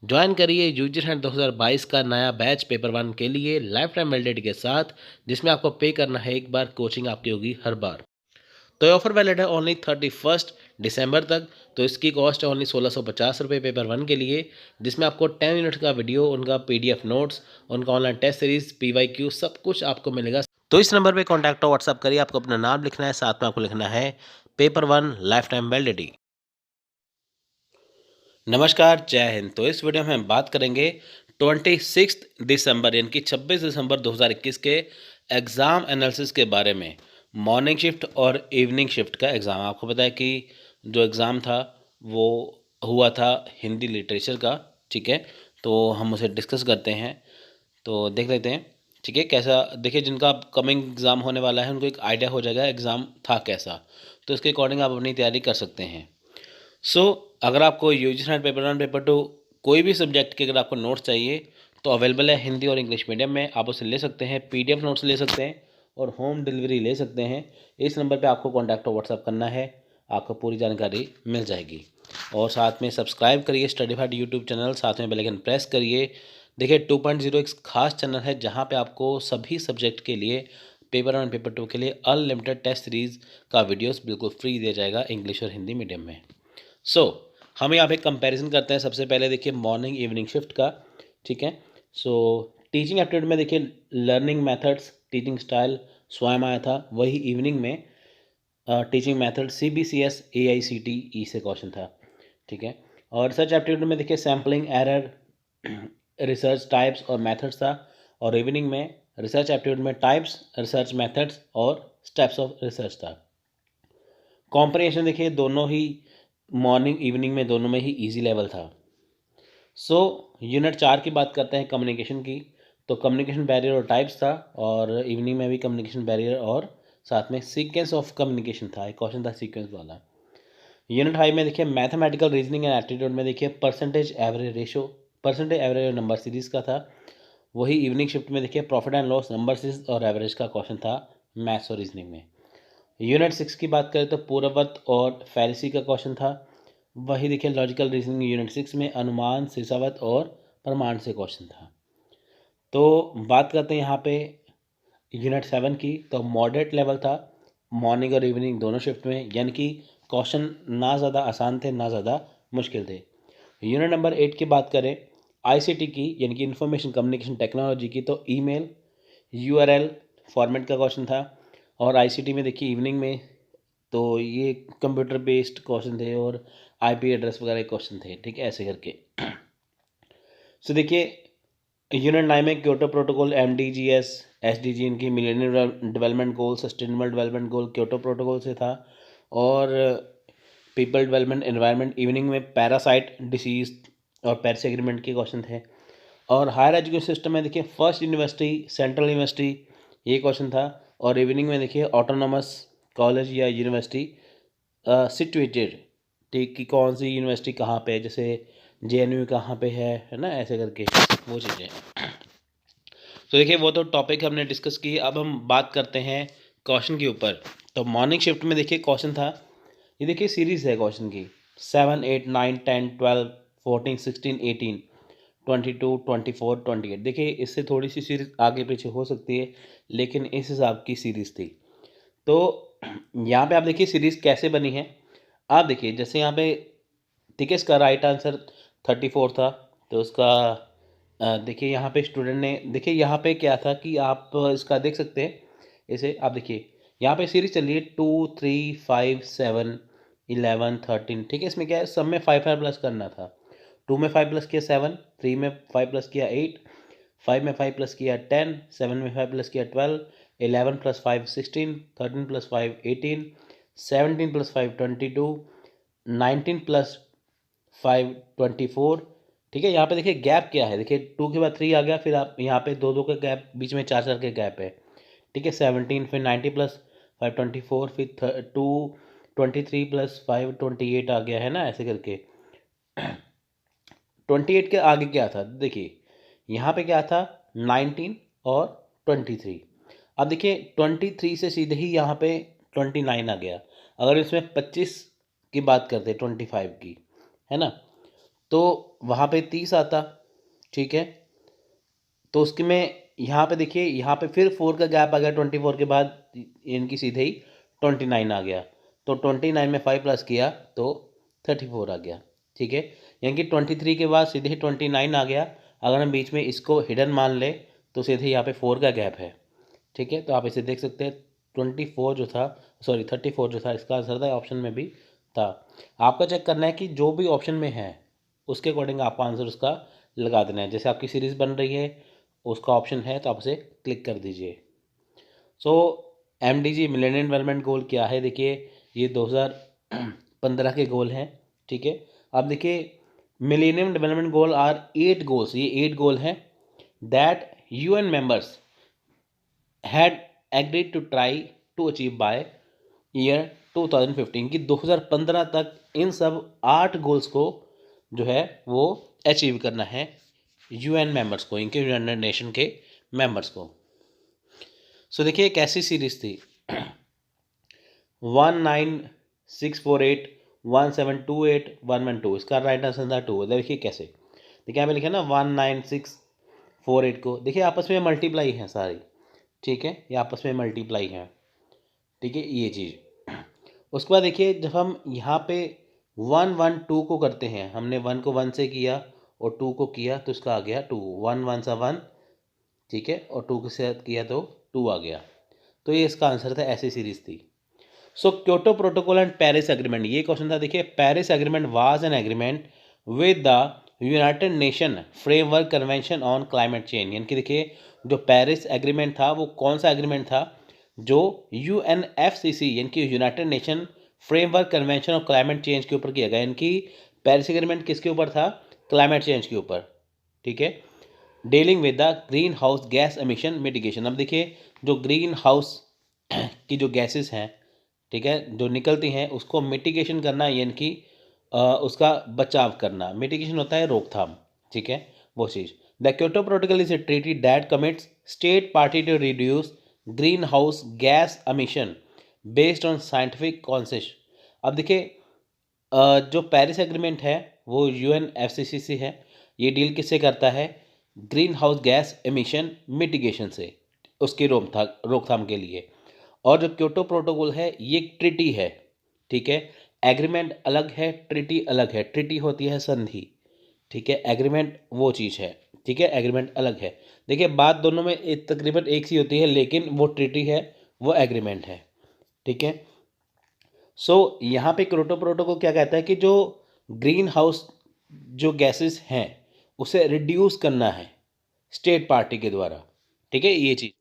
Join करिए UG hand 2022 का नया बैच पेपर वन के लिए लाइफ टाइम वैलिडिटी के साथ, जिसमें आपको पे करना है एक बार, कोचिंग आपकी होगी हर बार। तो ये ऑफर वैलिड है ओनली 31 दिसंबर तक। तो इसकी कॉस्ट है ओनली 1650 रुपये पेपर वन के लिए, जिसमें आपको 10 मिनट का वीडियो, उनका PDF नोट्स, उनका ऑनलाइन टेस्ट सीरीज, PYQ सब कुछ आपको मिलेगा। तो इस नंबर पे कॉन्टैक्ट हो, व्हाट्सअप करिए। आपको अपना नाम लिखना है, साथ में आपको लिखना है paper one life time validity. नमस्कार, जय हिंद। तो इस वीडियो में हम बात करेंगे 26 दिसंबर यानी कि 26 दिसंबर 2021 के एग्ज़ाम एनालिसिस के बारे में। मॉर्निंग शिफ्ट और इवनिंग शिफ्ट का एग्ज़ाम। आपको पता है कि जो एग्ज़ाम था वो हुआ था हिंदी लिटरेचर का, ठीक है। तो हम उसे डिस्कस करते हैं, तो देख लेते हैं, ठीक है। कैसा, देखिए जिनका कमिंग एग्ज़ाम होने वाला है उनको एक आइडिया हो जाएगा एग्ज़ाम था कैसा, तो इसके अकॉर्डिंग आप अपनी तैयारी कर सकते हैं। अगर आपको UG paper one paper two कोई भी सब्जेक्ट के अगर आपको नोट्स चाहिए तो अवेलेबल है हिंदी और इंग्लिश मीडियम में। आप उसे ले सकते हैं, PDF नोट्स ले सकते हैं और होम डिलीवरी ले सकते हैं। इस नंबर पे आपको कॉन्टैक्ट और व्हाट्सअप करना है, आपको पूरी जानकारी मिल जाएगी। और साथ में सब्सक्राइब करिए स्टडीफाइड यूट्यूब चैनल, साथ में बेल आइकन प्रेस करिए। देखिए 2.0 एक खास चैनल है जहाँ पे आपको सभी सब्जेक्ट के लिए पेपर वन पेपर टू के लिए अनलिमिटेड टेस्ट सीरीज़ का वीडियोस बिल्कुल फ्री दिया जाएगा इंग्लिश और हिंदी मीडियम में। हम यहाँ पे कंपैरिजन करते हैं। सबसे पहले देखिए मॉर्निंग इवनिंग शिफ्ट का, ठीक है। टीचिंग एप्टीट्यूड में देखिए लर्निंग मेथड्स, टीचिंग स्टाइल स्वयं आया था। वही इवनिंग में टीचिंग मेथड CBCS AICTE से क्वेश्चन था, ठीक है। और रिसर्च एप्टीट्यूड में देखिए सैम्पलिंग एरर, रिसर्च टाइप्स और मेथड्स था। और इवनिंग में रिसर्च एप्टीट्यूड में टाइप्स, रिसर्च मेथड्स और स्टेप्स ऑफ रिसर्च था। कॉम्प्रिहेंशन देखिए दोनों ही मॉर्निंग इवनिंग में दोनों में ही इजी लेवल था। यूनिट 4 की बात करते हैं कम्युनिकेशन की। तो कम्युनिकेशन बैरियर और टाइप्स था, और इवनिंग में भी कम्युनिकेशन बैरियर और साथ में सीक्वेंस ऑफ कम्युनिकेशन था, एक क्वेश्चन था सीक्वेंस वाला। यूनिट 5 में देखिए मैथमेटिकल रीजनिंग एंड एप्टीट्यूड में देखिए percentage average ratio, percentage average number series का था। वही इवनिंग शिफ्ट में देखिए profit and loss, number series और एवरेज का क्वेश्चन था मैथ्स और रीजनिंग में। यूनिट 6 की बात करें तो पूर्ववत और फैरिसी का क्वेश्चन था। वही देखिए लॉजिकल रीजनिंग यूनिट 6 में अनुमान, शीर्षावत और प्रमाण से क्वेश्चन था। तो बात करते हैं यहाँ पे यूनिट 7 की। तो मॉडरेट लेवल था मॉर्निंग और इवनिंग दोनों शिफ्ट में, यानी कि क्वेश्चन ना ज़्यादा आसान थे ना ज़्यादा मुश्किल थे। यूनिट नंबर 8 की बात करें ICT की, यानी कि इंफॉर्मेशन कम्युनिकेशन टेक्नोलॉजी की, तो ईमेल URL फॉर्मेट का क्वेश्चन था। और ICT में देखिए इवनिंग में तो ये कंप्यूटर बेस्ड क्वेश्चन थे और IP एड्रेस वगैरह क्वेश्चन थे, ठीक है, ऐसे करके। देखिए यूनिट 9 में क्योटो प्रोटोकॉल, MDGs SDG, इनकी मिलेनियम डेवलपमेंट गोल, sustainable development goal Kyoto protocol से था। और पीपल डेवलपमेंट एनवायरनमेंट इवनिंग में पैरासाइट डिसीज और पेरिस एग्रीमेंट के क्वेश्चन थे। और हायर एजुकेशन सिस्टम में देखिए फर्स्ट यूनिवर्सिटी, सेंट्रल यूनिवर्सिटी, ये क्वेश्चन था। और इवनिंग में देखिए ऑटोनॉमस कॉलेज या यूनिवर्सिटी सिचुएटेड, ठीक, कि कौन सी यूनिवर्सिटी कहाँ पे है, जैसे JNU कहाँ पे है ना, ऐसे करके वो चीज़ें। तो देखिए वो तो टॉपिक हमने डिस्कस की। अब हम बात करते हैं क्वेश्चन के ऊपर। तो मॉर्निंग शिफ्ट में देखिए क्वेश्चन था, ये देखिए सीरीज़ है क्वेश्चन की 7, 8, 9, 10, 12, 14, 16, 18, 22, 24, 28। देखिए इससे थोड़ी सी सीरीज आगे पीछे हो सकती है, लेकिन इस हिसाब की सीरीज़ थी। तो यहाँ पे आप देखिए सीरीज़ कैसे बनी है। आप देखिए जैसे यहाँ पे, ठीक है, इसका राइट आंसर 34 था। तो उसका देखिए यहाँ पे स्टूडेंट ने, देखिए यहाँ पे क्या था कि आप इसका देख सकते हैं। इसे आप देखिए यहाँ पे सीरीज चल रही है 2, 3, 5, 7, 11, 13, ठीक है। इसमें क्या है, सब में 5 प्लस करना था। 2 में 5 प्लस किया 7, 3 में 5 प्लस किया 8, 5 में 5 प्लस किया 10, 7 में 5 प्लस किया 12, 11 प्लस 5 16, 13 प्लस 5 18, 17 प्लस 5 22, 19 प्लस 5 24, ठीक है। यहाँ पे देखिए गैप क्या है, देखिए 2 के बाद 3 आ गया, फिर आप यहाँ पे 2 का गैप, बीच में 4 के गैप है, ठीक है। 17 फिर 90 प्लस 5 24, फिर 2 23 प्लस 5 28 आ गया है ना, ऐसे करके। 28 के आगे क्या था, देखिए यहाँ पे क्या था 19 और 23। अब देखिए 23 से सीधे ही यहाँ पे 29 आ गया। अगर इसमें 25 की बात करते 25 की, है ना, तो वहाँ पे 30 आता, ठीक है। तो उसके में यहाँ पे देखिए, यहाँ पे फिर 4 का गैप आ गया, 24 के बाद इनकी सीधे ही 29 आ गया। तो 29 में 5 प्लस किया तो 34 आ गया, ठीक है। यानी कि 23 के बाद सीधे ही 29 आ गया। अगर हम बीच में इसको हिडन मान ले तो सीधे यहाँ पे 4 का गैप है, ठीक है। तो आप इसे देख सकते हैं, 24 जो था, सॉरी 34 जो था, इसका आंसर था, ऑप्शन में भी था। आपका चेक करना है कि जो भी ऑप्शन में है उसके अकॉर्डिंग आपको आंसर उसका लगा देना है। जैसे आपकी सीरीज़ बन रही है, उसका ऑप्शन है तो आप उसे क्लिक कर दीजिए। सो MDG मिलेनियम डेवलपमेंट गोल क्या है, देखिए ये 2015 के गोल हैं, ठीक है। अब देखिए millennium development goal are 8 goals, ये 8 गोल हैं that UN members had agreed to try to achieve by year 2015 की 2015 तक इन सब 8 गोल्स को जो है वो अचीव करना है UN मेंबर्स को, इनके यूनाइटेड नेशन के मेंबर्स को। सो देखिए एक ऐसी सीरीज थी 19648 1728 112, इसका राइट आंसर था 2। देखिए कैसे, देखिए यहाँ पे लिखा ना 19648 को, देखिए आपस में मल्टीप्लाई है सारी, ठीक है, ये आपस में मल्टीप्लाई है, ठीक है, ये चीज़। उसके बाद देखिए जब हम यहाँ पे 112 को करते हैं, हमने 1 को 1 से किया और 2 को किया तो इसका आ गया 2, 1 1 सा 1, ठीक है, और 2 के साथ किया तो 2 आ गया। तो ये इसका आंसर था, ऐसी सीरीज थी। So Kyoto protocol and Paris agreement, ये क्वेश्चन था। देखिए Paris agreement was an agreement with the United Nation framework convention on climate change, यानी कि देखिए जो पेरिस एग्रीमेंट था वो कौन सा एग्रीमेंट था, जो UNFCC यानी कि United Nation framework convention on climate change के ऊपर किया गया। यानी कि पेरिस एग्रीमेंट किसके ऊपर था, क्लाइमेट चेंज के ऊपर, ठीक है। Dealing with the green house gas emission mitigation, अब देखिए जो ग्रीन हाउस की जो गैसेस हैं, ठीक है, जो निकलती हैं उसको मिटिगेशन करना, यानी कि उसका बचाव करना। मिटिगेशन होता है रोकथाम, ठीक है, वो चीज़। The Kyoto protocol is a treaty that commits state party to reduce green house gas emission based on scientific consensus. अब देखिए जो पेरिस एग्रीमेंट है वो UNFCC से है, ये डील किससे करता है, green house gas emission mitigation से, उसकी रोकथाम के लिए। और जो क्योटो प्रोटोकॉल है ये एक ट्रिटी है, ठीक है, एग्रीमेंट अलग है, ट्रिटी अलग है। ट्रिटी होती है संधि, ठीक है, एग्रीमेंट वो चीज़ है, ठीक है, एग्रीमेंट अलग है। देखिए बात दोनों में तकरीबन एक सी होती है, लेकिन वो ट्रिटी है, वो एग्रीमेंट है, ठीक है। सो यहाँ पे क्योटो प्रोटोकॉल क्या कहता है कि जो ग्रीन हाउस जो गैसेस हैं उसे रिड्यूस करना है स्टेट पार्टी के द्वारा, ठीक है, ये चीज़।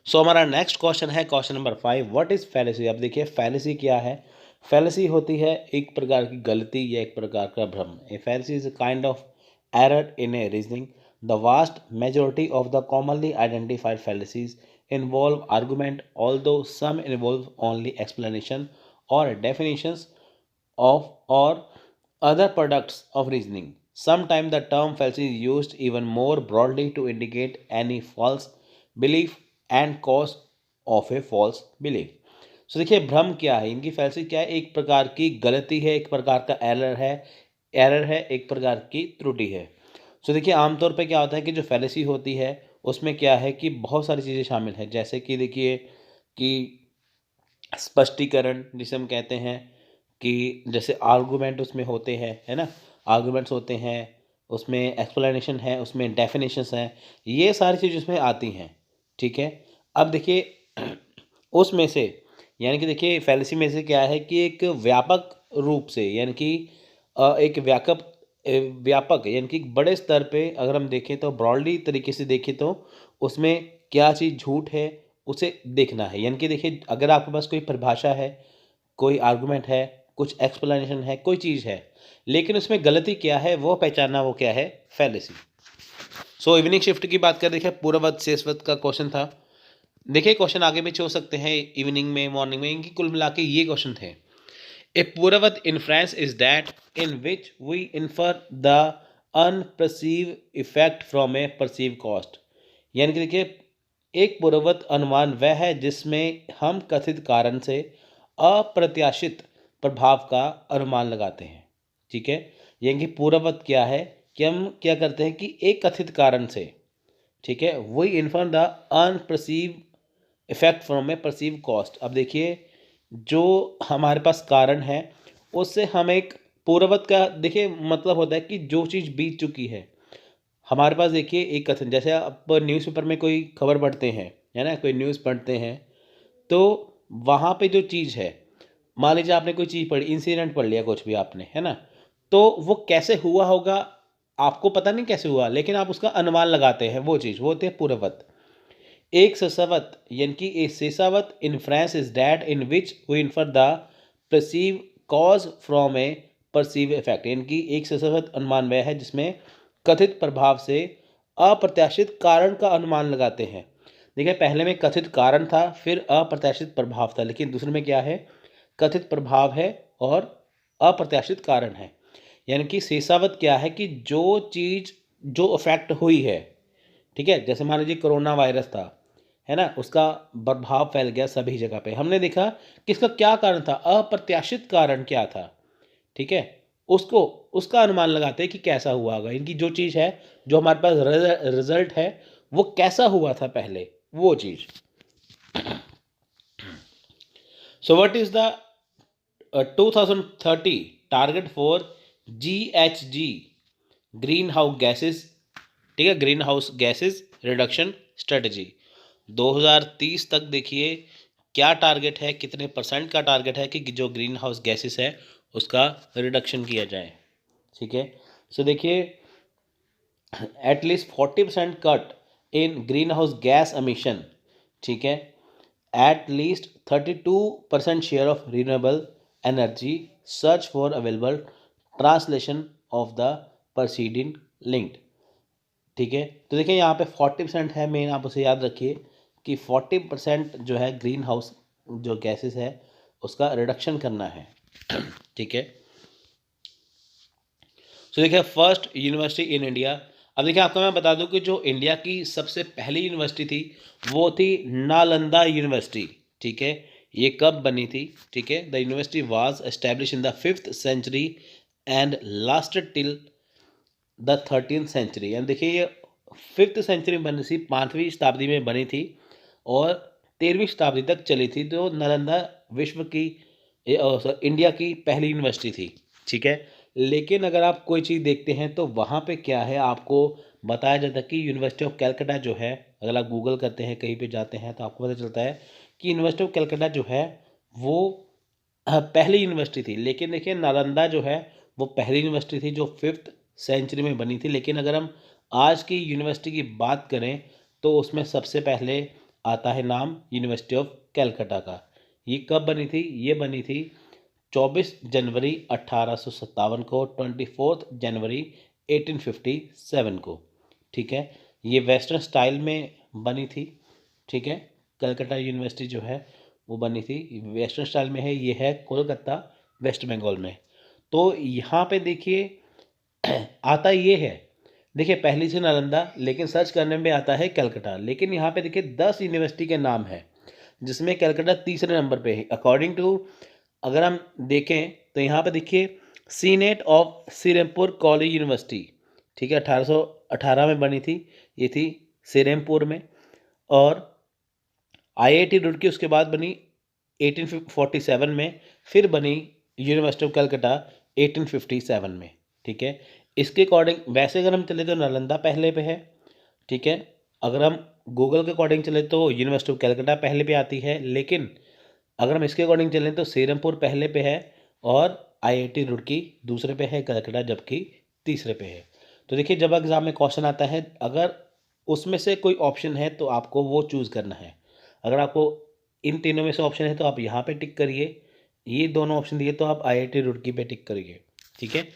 सो हमारा नेक्स्ट क्वेश्चन है question number 5, what is fallacy. अब देखिए फैलेसी क्या है, फैलेसी होती है एक प्रकार की गलती या एक प्रकार का भ्रम। A fallacy is a kind of error in a reasoning. The vast majority of the commonly identified fallacies involve argument, although some involve only explanation or definitions of or other products of reasoning. Sometimes the term fallacy is used even more broadly to indicate any false belief and cause of a false belief. So देखिए भ्रम क्या है, इनकी fallacy क्या है, एक प्रकार की गलती है, एक प्रकार का एरर है, एक प्रकार की त्रुटि है। सो देखिए आमतौर पे क्या होता है कि जो फैलेसी होती है उसमें क्या है कि बहुत सारी चीज़ें शामिल हैं, जैसे कि देखिए कि स्पष्टीकरण जिसे हम कहते हैं, कि जैसे आर्गूमेंट उसमें होते हैं, है ना, आर्गूमेंट्स होते हैं, उसमें एक्सप्लेनेशन है, उसमें डेफिनेशंस हैं, ये सारी चीज़ उसमें आती हैं, ठीक है। अब देखिए उसमें से यानी कि देखिए फैलेसी में से क्या है कि एक व्यापक रूप से, यानी कि एक व्यापक यानी कि बड़े स्तर पे अगर हम देखें तो ब्रॉडली तरीके से देखें तो उसमें क्या चीज़ झूठ है उसे देखना है। यानी कि देखिए अगर आपके पास कोई परिभाषा है, कोई आर्गुमेंट है, कुछ एक्सप्लेनेशन है, कोई चीज़ है, लेकिन उसमें गलती क्या है वो पहचानना, वो क्या है, फैलेसी। सो इवनिंग शिफ्ट की बात कर देखिए पूर्ववत शेषवत का क्वेश्चन था। देखिए क्वेश्चन आगे पीछे हो सकते हैं, इवनिंग में, मॉर्निंग में, इनकी कुल मिला के ये क्वेश्चन थे। ए पूर्ववत inference is that in which we infer the unperceived effect from a perceived cause. यानी कि देखिए एक पूर्ववत अनुमान वह है जिसमें हम कथित कारण से अप्रत्याशित प्रभाव का अनुमान लगाते हैं, ठीक है। यानी कि पूर्ववत क्या है कि हम क्या करते हैं कि एक कथित कारण से, ठीक है, वही infer the unperceived effect from a perceived cause. अब देखिए जो हमारे पास कारण है उससे हम एक पूर्ववत का देखिए मतलब होता है कि जो चीज़ बीत चुकी है। हमारे पास देखिए एक कथन, जैसे आप न्यूज़पेपर में कोई खबर पढ़ते हैं, है ना, कोई न्यूज़ पढ़ते हैं, तो वहाँ पे जो चीज़ है, मान लीजिए आपने कोई चीज़ पढ़ी, इंसिडेंट पढ़ लिया कुछ भी आपने, है ना, तो वो कैसे हुआ होगा आपको पता नहीं कैसे हुआ, लेकिन आप उसका अनुमान लगाते हैं, वो चीज़ वो होती है पूर्ववत। एक ससावत यानी कि ए सेसावत inference is that in which we infer the perceived cause from a perceived effect, यानी कि एक ससावत अनुमान वह है जिसमें कथित प्रभाव से अप्रत्याशित कारण का अनुमान लगाते हैं। देखिए पहले में कथित कारण था, फिर अप्रत्याशित प्रभाव था, लेकिन दूसरे में क्या है, कथित प्रभाव है और अप्रत्याशित कारण है। यानी कि शेषावत क्या है कि जो चीज़ जो अफेक्ट हुई है, ठीक है, जैसे मान लीजिए कोरोना वायरस था, है ना, उसका प्रभाव फैल गया सभी जगह पे, हमने देखा कि इसका क्या कारण था, अप्रत्याशित कारण क्या था, ठीक है, उसको उसका अनुमान लगाते हैं कि कैसा हुआ होगा, इनकी जो चीज़ है, जो हमारे पास रिजल्ट है, वो कैसा हुआ था पहले, वो चीज़। So what is the 2030 target for GHG green house gases, ठीक है, green house gases reduction strategy. 2030 तक देखिए क्या टारगेट है, कितने परसेंट का टारगेट है कि जो ग्रीन हाउस गैसेस है उसका रिडक्शन किया जाए, ठीक है। सो देखिए at least 40% cut in green house gas emission, ठीक है, at least 32% share of renewable energy, search for available translation of the preceding linked, ठीक है। तो देखिए यहाँ पे 40% है, मेन आप उसे याद रखिए कि 40% जो है ग्रीन हाउस जो गैसेस है उसका रिडक्शन करना है, ठीक है। सो देखिए फर्स्ट यूनिवर्सिटी इन इंडिया। अब देखिए आपको मैं बता दूं कि जो इंडिया की सबसे पहली यूनिवर्सिटी थी वो थी नालंदा यूनिवर्सिटी, ठीक है। ये कब बनी थी, ठीक है, the university was establish in the 5th century and lasted till the 13th century. यानी देखिए ये 5th सेंचुरी में बनी थी, 5वीं शताब्दी में बनी थी और 13वीं शताब्दी तक चली थी। तो नालंदा विश्व की इंडिया की पहली यूनिवर्सिटी थी, ठीक है। लेकिन अगर आप कोई चीज़ देखते हैं तो वहाँ पे क्या है, आपको बताया जाता है कि यूनिवर्सिटी ऑफ कैलकाटा जो है, अगर आप गूगल करते हैं कहीं पे जाते हैं तो आपको पता चलता है कि यूनिवर्सिटी ऑफ कैलकाटा जो है वो पहली यूनिवर्सिटी थी। लेकिन देखिए नालंदा जो है वो पहली यूनिवर्सिटी थी जो 5th सेंचुरी में बनी थी। लेकिन अगर हम आज की यूनिवर्सिटी की बात करें तो उसमें सबसे पहले आता है नाम यूनिवर्सिटी ऑफ कैलकाटा का। ये कब बनी थी, ये बनी थी 24 जनवरी 1857 को, 24 जनवरी 1857 को, ठीक है। ये वेस्टर्न स्टाइल में बनी थी, ठीक है। कलकत्ता यूनिवर्सिटी जो है वो बनी थी वेस्टर्न स्टाइल में है, ये है कोलकाता वेस्ट बंगाल में। तो यहाँ पे देखिए आता ये है, देखिए पहली से नालंदा, लेकिन सर्च करने में आता है कलकत्ता। लेकिन यहाँ पे देखिए 10 यूनिवर्सिटी के नाम है जिसमें कलकत्ता तीसरे नंबर पे है अकॉर्डिंग टू। अगर हम देखें तो यहाँ पे देखिए senate of Serampore college university, ठीक है, 1818 में बनी थी, ये थी सिरमपुर में। और IIT रुड़की उसके बाद बनी 1847 में, फिर बनी यूनिवर्सिटी ऑफ कलकत्ता 1857 में, ठीक है। इसके अकॉर्डिंग वैसे अगर हम चले तो नालंदा पहले पे है, ठीक है। अगर हम गूगल के अकॉर्डिंग चले तो यूनिवर्सिटी ऑफ कलकत्ता पहले पे आती है, लेकिन अगर हम इसके अकॉर्डिंग चलें तो सिरमपुर पहले पे है और IIT रुड़की दूसरे पे है, कलकत्ता जबकि तीसरे पे है। तो देखिए जब एग्ज़ाम में क्वेश्चन आता है, अगर उसमें से कोई ऑप्शन है तो आपको वो चूज़ करना है। अगर आपको इन तीनों में से ऑप्शन है तो आप यहाँ पे टिक करिए, ये दोनों ऑप्शन दिए तो आप IIT रुड़की पे टिक करिए, ठीक है।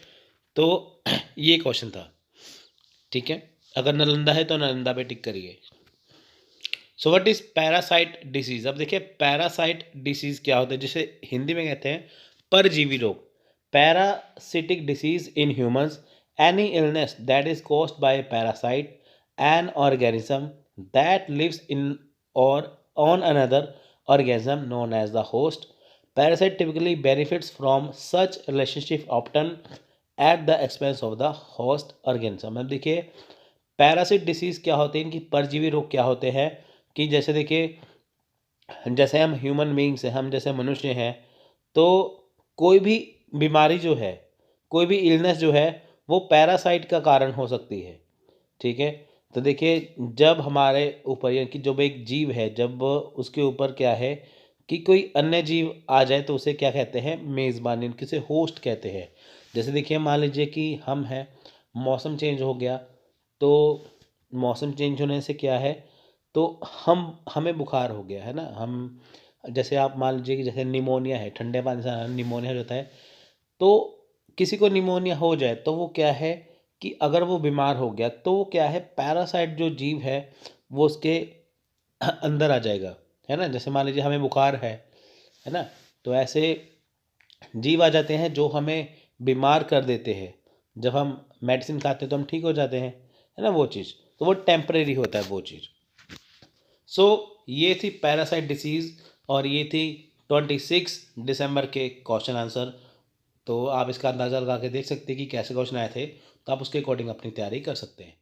तो ये क्वेश्चन था, ठीक है। अगर नालंदा है तो नालंदा पे टिक करिए। सो व्हाट इज पैरासाइट डिसीज। अब देखिए पैरासाइट डिसीज क्या होता है, जिसे हिंदी में कहते हैं परजीवी रोग। Parasitic disease in humans, any illness that is caused by parasite, an organism that lives in or on another organism known as the host. Parasite typically benefits from such relationship often at the expense of the host organism. अब देखिए Parachute disease क्या होते हैं, इनकी परजीवी रोग क्या होते हैं कि जैसे देखिए जैसे हम ह्यूमन बींग्स हैं, हम जैसे मनुष्य हैं, तो कोई भी बीमारी जो है, कोई भी इलनेस जो है, वो पैरासाइट का कारण हो सकती है, ठीक है। तो देखिए जब हमारे ऊपर यानी कि जब एक जीव है, जब उसके ऊपर क्या है कि कोई अन्य जीव आ जाए तो उसे क्या कहते हैं, मेज़बान, यानी कि उसे होस्ट कहते हैं। जैसे देखिए मान लीजिए कि हम हैं, मौसम चेंज हो गया, तो मौसम चेंज होने से क्या है, तो हमें बुखार हो गया है ना, हम जैसे आप मान लीजिए कि जैसे निमोनिया है, ठंडे पानी से निमोनिया हो जाता है, तो किसी को निमोनिया हो जाए तो वो क्या है कि अगर वो बीमार हो गया तो वो क्या है, पैरासाइट जो जीव है वो उसके अंदर आ जाएगा, है ना। जैसे मान लीजिए हमें बुखार है ना, तो ऐसे जीव आ जाते हैं जो हमें बीमार कर देते हैं। जब हम मेडिसिन खाते हैं तो हम ठीक हो जाते हैं, है ना, वो चीज़। तो वो टेम्परेरी होता है वो चीज़। सो ये थी पैरासाइट डिसीज़ और ये थी 26 दिसंबर के क्वेश्चन आंसर। तो आप इसका अंदाज़ा लगा के देख सकते हैं कि कैसे क्वेश्चन आए थे, तो आप उसके अकॉर्डिंग अपनी तैयारी कर सकते हैं।